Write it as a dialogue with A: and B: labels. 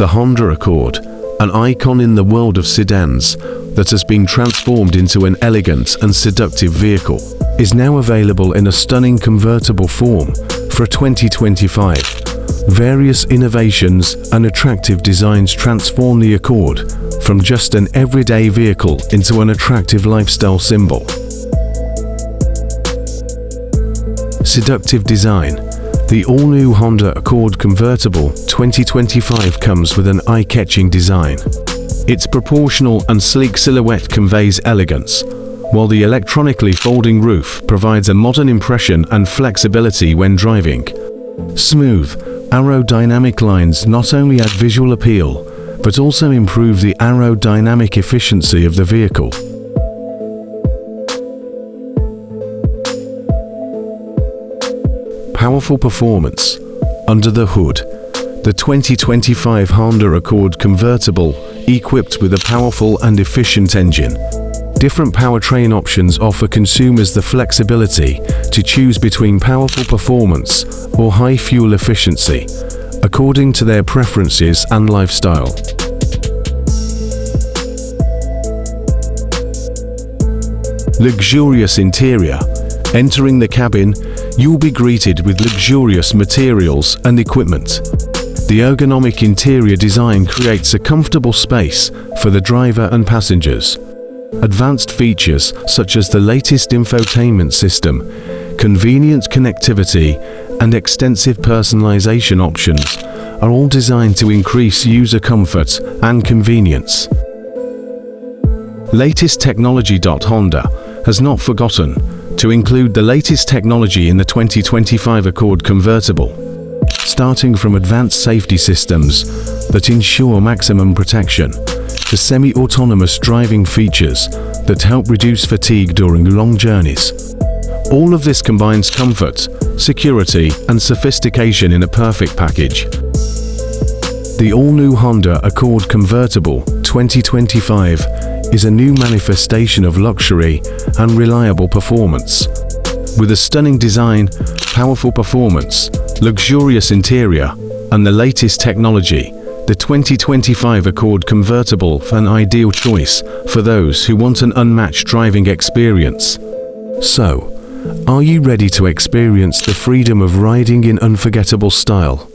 A: The Honda Accord, an icon in the world of sedans that has been transformed into an elegant and seductive vehicle, is now available in a stunning convertible form for 2025. Various innovations and attractive designs transform the Accord from just an everyday vehicle into an attractive lifestyle symbol. Seductive design. The all-new Honda Accord Convertible 2025 comes with an eye-catching design. Its proportional and sleek silhouette conveys elegance, while the electronically folding roof provides a modern impression and flexibility when driving. Smooth, aerodynamic lines not only add visual appeal, but also improve the aerodynamic efficiency of the vehicle. Powerful performance. Under the hood, the 2025 Honda Accord Convertible, equipped with a powerful and efficient engine. Different powertrain options offer consumers the flexibility to choose between powerful performance or high fuel efficiency, according to their preferences and lifestyle. Luxurious interior. Entering the cabin, you will be greeted with luxurious materials and equipment. The ergonomic interior design creates a comfortable space for the driver and passengers. Advanced features such as the latest infotainment system, convenient connectivity, and extensive personalization options are all designed to increase user comfort and convenience. Latest technology. Honda has not forgotten to include the latest technology in the 2025 Accord Convertible, starting from advanced safety systems that ensure maximum protection to semi-autonomous driving features that help reduce fatigue during long journeys. All of this combines comfort, security, and sophistication in a perfect package. The all-new Honda Accord Convertible 2025 is a new manifestation of luxury and reliable performance. With a stunning design, powerful performance, luxurious interior, and the latest technology, the 2025 Accord Convertible is an ideal choice for those who want an unmatched driving experience. So, are you ready to experience the freedom of riding in unforgettable style?